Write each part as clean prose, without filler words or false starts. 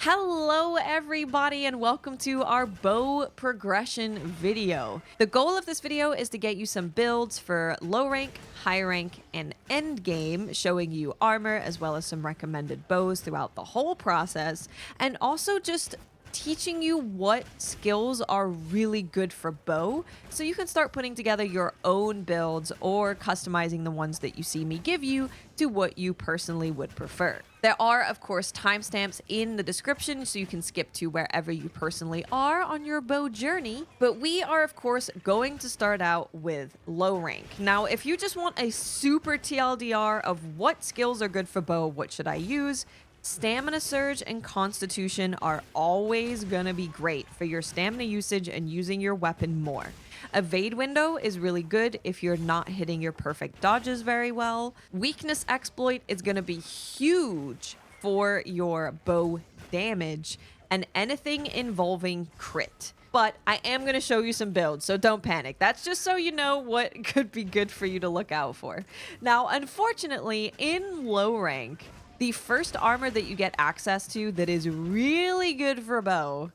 Hello everybody and welcome to our bow progression video. The goal of this video is to get you some builds for low rank, high rank, and end game, showing you armor as well as some recommended bows throughout the whole process, and also just teaching you what skills are really good for bow so you can start putting together your own builds or customizing the ones that you see me give you to what you personally would prefer. There are, of course, timestamps in the description so you can skip to wherever you personally are on your bow journey. But we are, of course, going to start out with low rank. Now, if you just want a super TLDR of what skills are good for bow, what should I use? Stamina Surge and Constitution are always gonna be great for your stamina usage and using your weapon more. Evade Window is really good if you're not hitting your perfect dodges very well. Weakness Exploit is gonna be huge for your bow damage and anything involving crit. But I am going to show you some builds, so don't panic. That's just so you know what could be good for you to look out for. Now, unfortunately, in low rank, the first armor that you get access to that is really good for bow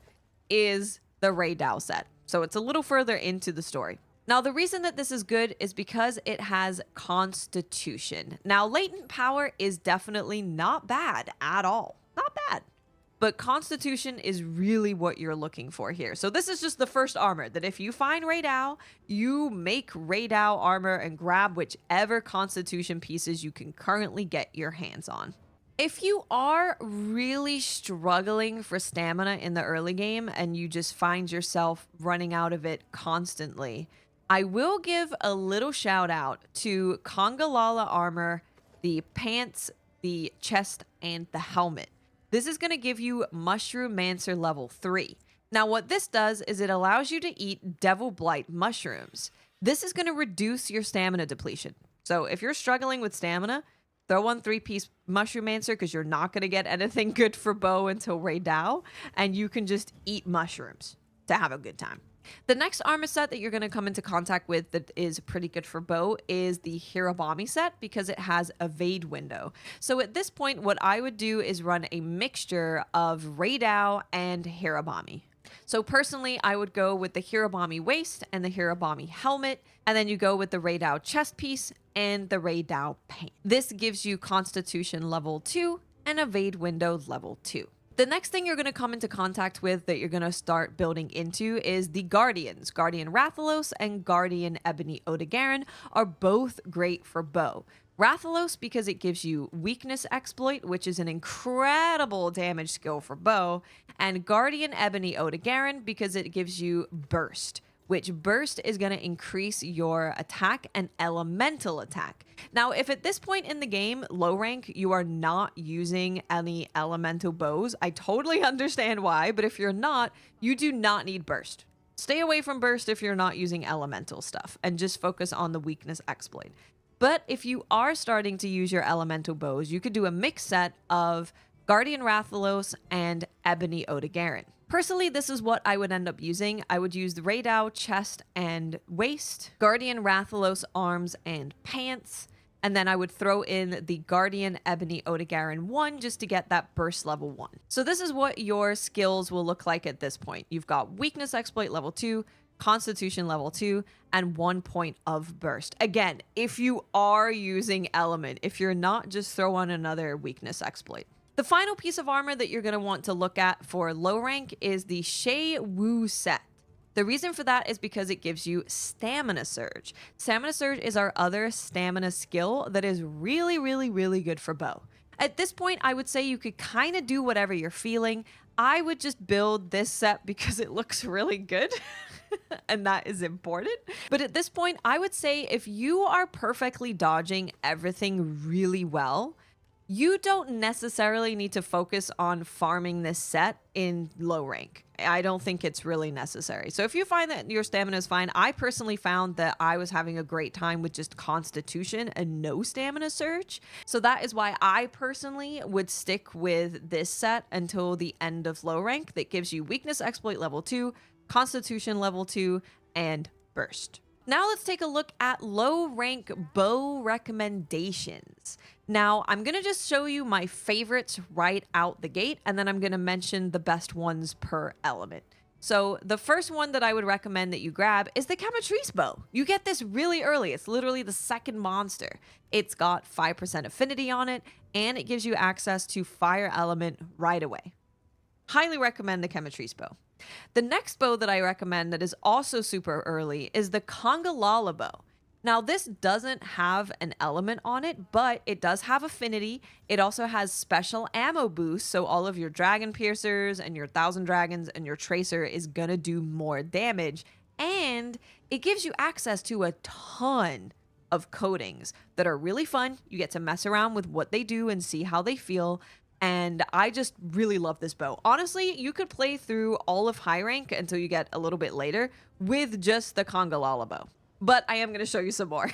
is the Ray Dow set. So it's a little further into the story. Now, the reason that this is good is because it has Constitution. Now, latent power is definitely not bad at all. Not bad. But Constitution is really what you're looking for here. So this is just the first armor that if you find Ray Dow, you make Ray Dow armor and grab whichever Constitution pieces you can currently get your hands on. If you are really struggling for stamina in the early game and you just find yourself running out of it constantly, I will give a little shout out to Kongalala armor, the pants, the chest, and the helmet. This is going to give you Mushroom Mancer level 3. Now what this does is it allows you to eat Devil Blight mushrooms. This is going to reduce your stamina depletion. So if you're struggling with stamina, throw on 3-piece Mushroom Mancer because you're not going to get anything good for bow until Ray Dow, and you can just eat mushrooms to have a good time. The next armor set that you're going to come into contact with that is pretty good for bow is the Hirabami set because it has Evade Window. So at this point, what I would do is run a mixture of Ray Dow and Hirabami. So personally, I would go with the Hirabami waist and the Hirabami helmet, and then you go with the Ray Dow chest piece and the Ray Dow pant. This gives you Constitution level 2 and Evade Window level 2. The next thing you're going to come into contact with that you're going to start building into is the Guardians. Guardian Rathalos and Guardian Ebony Odegarin are both great for bow. Rathalos because it gives you Weakness Exploit, which is an incredible damage skill for bow, and Guardian Ebony Odegarin because it gives you Burst, which burst is going to increase your attack and elemental attack. Now, if at this point in the game, low rank, you are not using any elemental bows, I totally understand why, but if you're not, you do not need burst. Stay away from burst if you're not using elemental stuff and just focus on the weakness exploit. But if you are starting to use your elemental bows, you could do a mix set of Guardian Rathalos and Ebony Odegarin. Personally, this is what I would end up using. I would use the Ray Dow chest and waist, Guardian Rathalos arms and pants, and then I would throw in the Guardian Ebony Odegarin 1 just to get that burst level 1. So this is what your skills will look like at this point. You've got Weakness Exploit level 2, Constitution level 2, and 1 point of burst. Again, if you are using element, if you're not, just throw on another Weakness Exploit. The final piece of armor that you're going to want to look at for low rank is the Shay Wu set. The reason for that is because it gives you Stamina Surge. Stamina Surge is our other stamina skill that is really, really, really good for bow. At this point, I would say you could kind of do whatever you're feeling. I would just build this set because it looks really good. And that is important. But at this point, I would say if you are perfectly dodging everything really well, you don't necessarily need to focus on farming this set in low rank. I don't think it's really necessary. So if you find that your stamina is fine, I personally found that I was having a great time with just Constitution and no Stamina Surge. So that is why I personally would stick with this set until the end of low rank that gives you Weakness Exploit level 2, Constitution level 2, and Burst. Now let's take a look at low rank bow recommendations. Now I'm going to just show you my favorites right out the gate, and then I'm going to mention the best ones per element. So the first one that I would recommend that you grab is the Chematrice bow. You get this really early. It's literally the second monster. It's got 5% affinity on it, and it gives you access to fire element right away. Highly recommend the Chematrice bow. The next bow that I recommend that is also super early is the Congalala bow. Now, this doesn't have an element on it, but it does have affinity. It also has special ammo boost, so all of your dragon piercers and your thousand dragons and your tracer is gonna do more damage. And it gives you access to a ton of coatings that are really fun. You get to mess around with what they do and see how they feel. And I just really love this bow. Honestly, you could play through all of high rank until you get a little bit later with just the Congalala bow. But I am going to show you some more.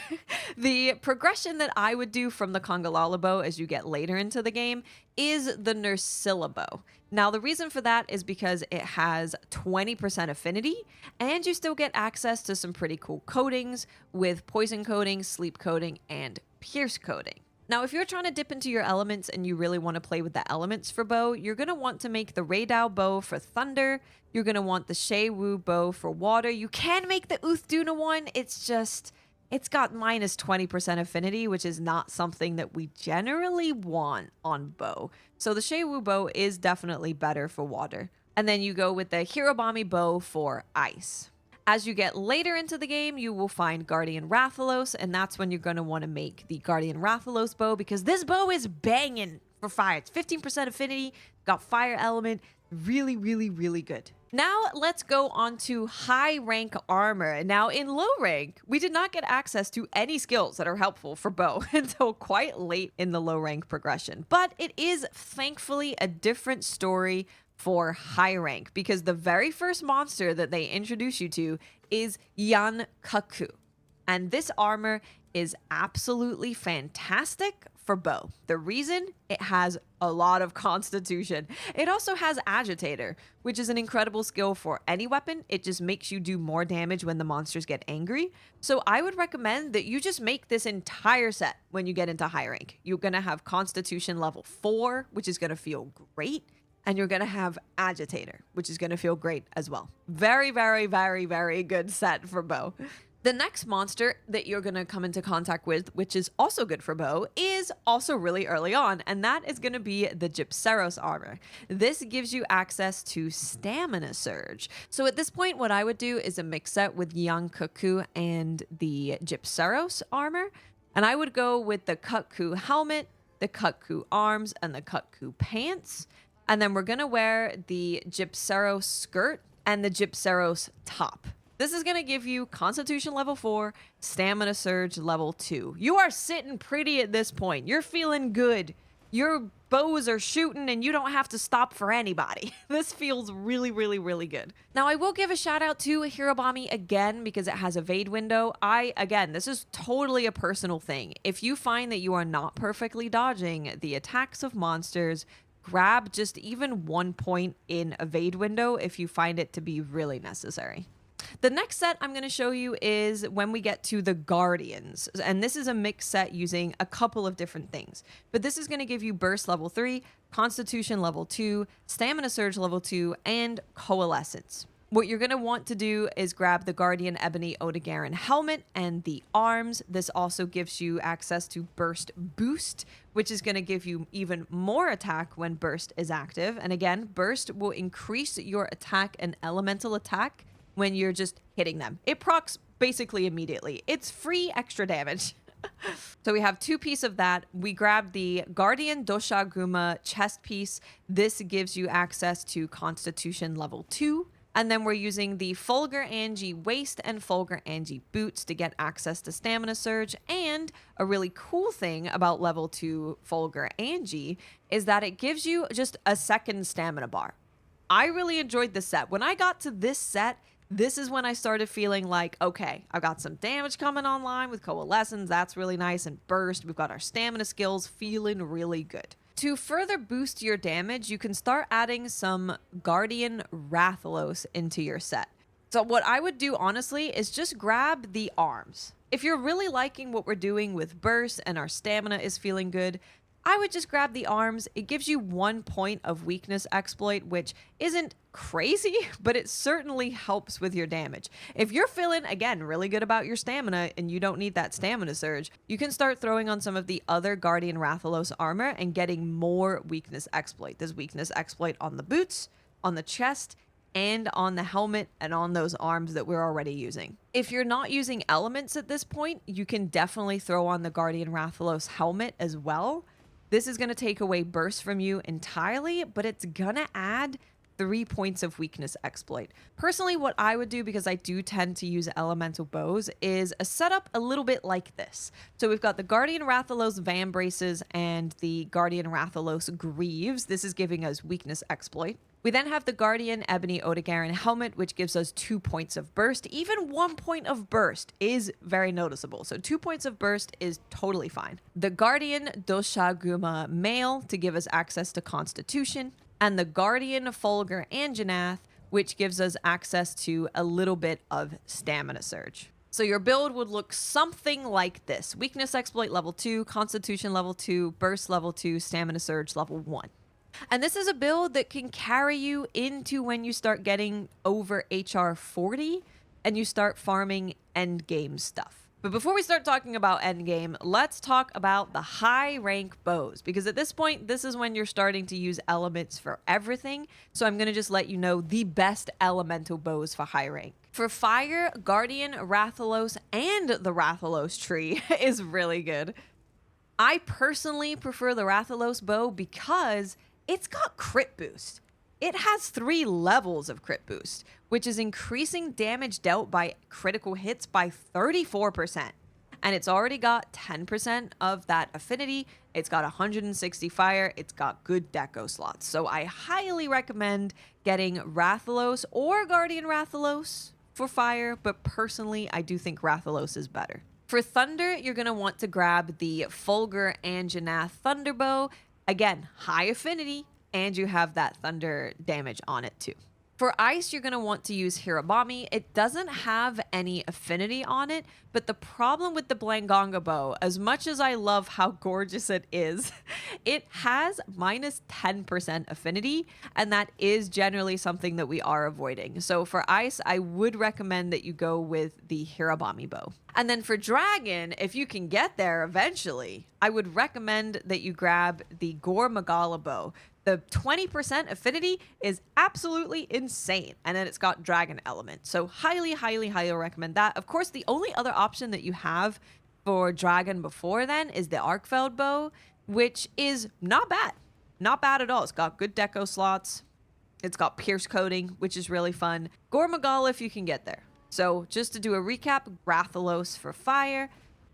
The progression that I would do from the Congalala bow as you get later into the game is the Nursilla bow. Now, the reason for that is because it has 20% affinity, and you still get access to some pretty cool coatings with poison coating, sleep coating, and pierce coating. Now, if you're trying to dip into your elements and you really want to play with the elements for bow, you're going to want to make the Raydao bow for thunder. You're going to want the Shei Wu bow for water. You can make the Uthduna one. It's got minus 20% affinity, which is not something that we generally want on bow. So the Shei Wu bow is definitely better for water. And then you go with the Hirobami bow for ice. As you get later into the game, you will find Guardian Rathalos, and that's when you're going to want to make the Guardian Rathalos bow, because this bow is banging for fire. It's 15% affinity, got fire element, really, really, really good. Now let's go on to high rank armor. Now in low rank, we did not get access to any skills that are helpful for bow until quite late in the low rank progression, but it is thankfully a different story for high rank, because the very first monster that they introduce you to is Yan Kaku. And this armor is absolutely fantastic for bow. The reason, it has a lot of constitution. It also has agitator, which is an incredible skill for any weapon. It just makes you do more damage when the monsters get angry. So I would recommend that you just make this entire set when you get into high rank. You're gonna have constitution level 4, which is gonna feel great. And you're going to have agitator, which is going to feel great as well. Very, very, very, very good set for bow. The next monster that you're going to come into contact with, which is also good for bow, is also really early on, and that is going to be the Gypceros armor. This gives you access to stamina surge. So at this point, what I would do is a mix set with Yang Kaku and the Gypceros armor, and I would go with the Kutku helmet, the Kutku arms, and the Kutku pants. And then we're going to wear the Gypceros skirt and the Gypceros top. This is going to give you Constitution level 4, Stamina Surge level 2. You are sitting pretty at this point. You're feeling good. Your bows are shooting and you don't have to stop for anybody. This feels really, really, really good. Now, I will give a shout out to Hirobami again because it has evade window. Again, this is totally a personal thing. If you find that you are not perfectly dodging the attacks of monsters, grab just even 1 point in evade window if you find it to be really necessary. The next set I'm going to show you is when we get to the Guardians. And this is a mix set using a couple of different things. But this is going to give you Burst level 3, Constitution level 2, Stamina Surge level 2, and Coalescence. What you're going to want to do is grab the Guardian Ebony Odogaron helmet and the arms. This also gives you access to Burst Boost, which is going to give you even more attack when Burst is active. And again, Burst will increase your attack and elemental attack when you're just hitting them. It procs basically immediately. It's free extra damage. So we have 2 pieces of that. We grabbed the Guardian Doshaguma chest piece. This gives you access to Constitution level 2. And then we're using the Fulgur Angie waist and Fulgur Angie boots to get access to Stamina Surge. And a really cool thing about level 2 Fulgur Angie is that it gives you just a second stamina bar. I really enjoyed this set. When I got to this set, this is when I started feeling like, okay, I've got some damage coming online with Coalescence. That's really nice. And Burst, we've got our stamina skills, feeling really good. To further boost your damage, you can start adding some Guardian Rathalos into your set. So what I would do honestly is just grab the arms. If you're really liking what we're doing with burst and our stamina is feeling good, I would just grab the arms. It gives you 1 point of weakness exploit, which isn't crazy, but it certainly helps with your damage. If you're feeling, again, really good about your stamina and you don't need that stamina surge, you can start throwing on some of the other Guardian Rathalos armor and getting more weakness exploit. There's weakness exploit on the boots, on the chest, and on the helmet and on those arms that we're already using. If you're not using elements at this point, you can definitely throw on the Guardian Rathalos helmet as well. This is going to take away burst from you entirely, but it's going to add 3 points of weakness exploit. Personally, what I would do, because I do tend to use elemental bows, is a setup a little bit like this. So we've got the Guardian Rathalos Van Braces and the Guardian Rathalos Greaves. This is giving us weakness exploit. We then have the Guardian Ebony Odogaron helmet, which gives us 2 points of burst. Even 1 point of burst is very noticeable. So 2 points of burst is totally fine. The Guardian Doshaguma mail to give us access to Constitution. And the Guardian Fulgur Anjanath, which gives us access to a little bit of stamina surge. So your build would look something like this. Weakness exploit level 2, Constitution level 2, burst level 2, stamina surge level 1. And this is a build that can carry you into when you start getting over HR 40 and you start farming endgame stuff. But before we start talking about endgame, let's talk about the high rank bows, because at this point, this is when you're starting to use elements for everything. So I'm going to just let you know the best elemental bows for high rank. For fire, Guardian Rathalos and the Rathalos tree is really good. I personally prefer the Rathalos bow because it's got crit boost. It has 3 levels of crit boost, which is increasing damage dealt by critical hits by 34%. And it's already got 10% of that affinity. It's got 160 fire. It's got good deco slots. So I highly recommend getting Rathalos or Guardian Rathalos for fire, but personally, I do think Rathalos is better. For thunder, you're going to want to grab the Fulgur Anjanath Thunderbow. Again, high affinity, and you have that thunder damage on it too. For ice, you're going to want to use Hirabami. It doesn't have any affinity on it, but the problem with the Blangonga bow, as much as I love how gorgeous it is, it has minus 10% affinity, and that is generally something that we are avoiding. So for ice, I would recommend that you go with the Hirabami bow. And then for dragon, if you can get there eventually, I would recommend that you grab the Gore Magala bow. The 20% affinity is absolutely insane. And then it's got dragon element. So highly, highly, highly recommend that. Of course, the only other option that you have for dragon before then is the Arkfeld bow, which is not bad. Not bad at all. It's got good deco slots. It's got pierce coating, which is really fun. Gore Magala if you can get there. So just to do a recap, Rathalos for fire,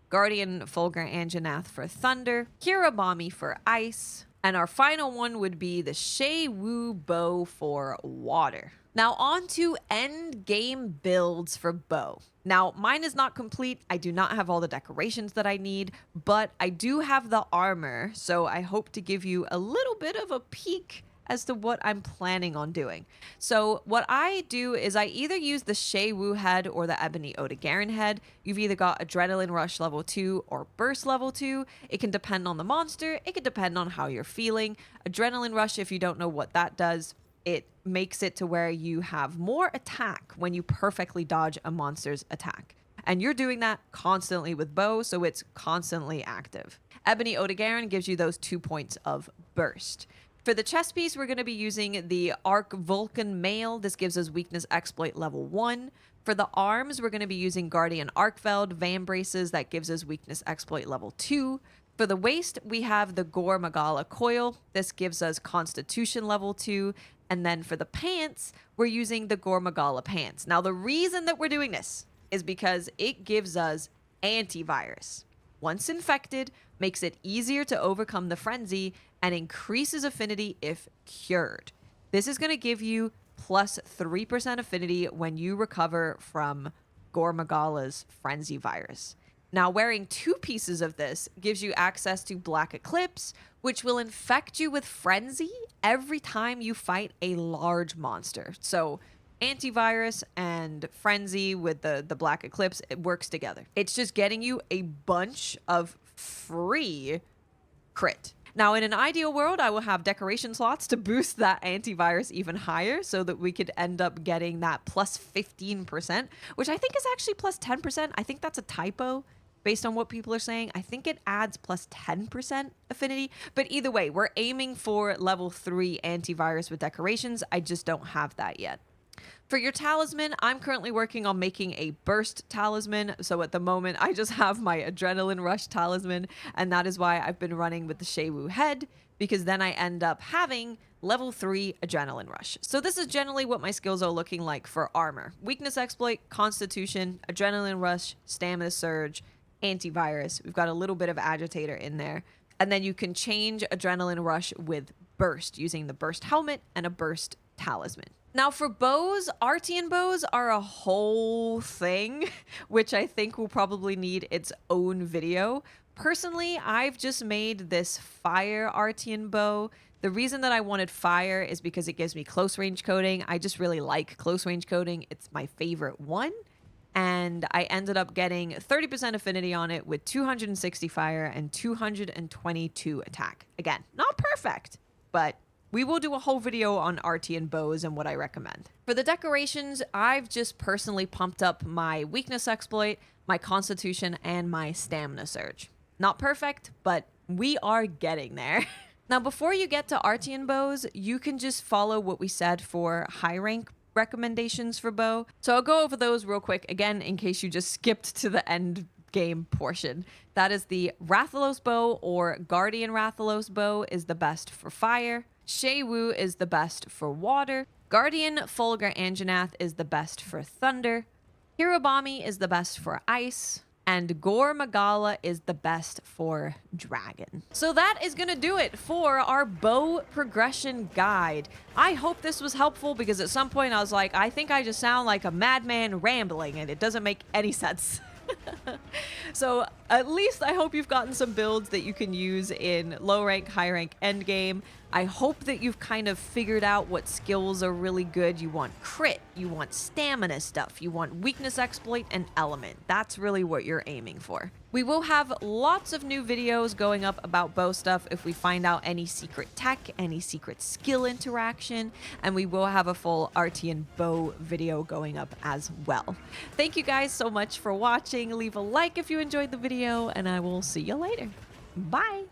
Guardian Fulgur Anjanath for thunder, Hirabami for ice, and our final one would be the Shei Wu bow for water. Now on to end game builds for bow. Now mine is not complete. I do not have all the decorations that I need, but I do have the armor. So I hope to give you a little bit of a peek as to what I'm planning on doing. So what I do is I either use the Shei Wu head or the Ebony Odogaron head. You've either got Adrenaline Rush level 2 or Burst level 2. It can depend on the monster. It can depend on how you're feeling. Adrenaline Rush, if you don't know what that does, it makes it to where you have more attack when you perfectly dodge a monster's attack. And you're doing that constantly with bow, so it's constantly active. Ebony Odogaron gives you those 2 points of burst. For the chest piece, we're going to be using the Arc Vulcan Mail. This gives us weakness exploit level 1. For the arms, we're going to be using Guardian Arkfeld Van Braces. That gives us weakness exploit level 2. For the waist, we have the Gore Magala Coil. This gives us Constitution level 2. And then for the pants, we're using the Gore Magala Pants. Now, the reason that we're doing this is because it gives us antivirus. Once infected, makes it easier to overcome the frenzy, and increases affinity if cured. This is going to give you plus 3% affinity when you recover from Gore Magala's frenzy virus. Now, wearing 2 pieces of this gives you access to Black Eclipse, which will infect you with frenzy every time you fight a large monster. So Antivirus and Frenzy with the Black Eclipse, it works together. It's just getting you a bunch of free crit. Now, in an ideal world, I will have decoration slots to boost that antivirus even higher so that we could end up getting that plus 15%, which I think is actually plus 10%. I think that's a typo based on what people are saying. I think it adds plus 10% affinity. But either way, we're aiming for level 3 antivirus with decorations. I just don't have that yet. For your talisman, I'm currently working on making a burst talisman. So at the moment, I just have my adrenaline rush talisman. And that is why I've been running with the Shaywu head, because then I end up having level 3 adrenaline rush. So this is generally what my skills are looking like for armor. Weakness exploit, constitution, adrenaline rush, stamina surge, antivirus. We've got a little bit of agitator in there. And then you can change adrenaline rush with burst using the burst helmet and a burst talisman. Now for bows, Artian bows are a whole thing, which I think will probably need its own video. Personally, I've just made this fire Artian bow. The reason that I wanted fire is because it gives me close range coding. I just really like close range coding. It's my favorite one. And I ended up getting 30% affinity on it with 260 fire and 222 attack. Again, not perfect, but we will do a whole video on Artian bows and what I recommend. For the decorations, I've just personally pumped up my weakness exploit, my constitution, and my stamina surge. Not perfect, but we are getting there. Now, before you get to Artian bows, you can just follow what we said for high rank recommendations for bow. So I'll go over those real quick again in case you just skipped to the end game portion. That is the Rathalos bow or Guardian Rathalos bow is the best for fire. Shaywu is the best for water. Guardian Fulgur Anjanath is the best for thunder. Hirobami is the best for ice. And Gore Magala is the best for dragon. So that is going to do it for our bow progression guide. I hope this was helpful because at some point I was like, I think I just sound like a madman rambling and it doesn't make any sense. So at least I hope you've gotten some builds that you can use in low rank, high rank, end game. I hope that you've kind of figured out what skills are really good. You want crit, you want stamina stuff, you want weakness exploit and element. That's really what you're aiming for. We will have lots of new videos going up about bow stuff if we find out any secret tech, any secret skill interaction, and we will have a full Artian bow video going up as well. Thank you guys so much for watching. Leave a like if you enjoyed the video, and I will see you later. Bye!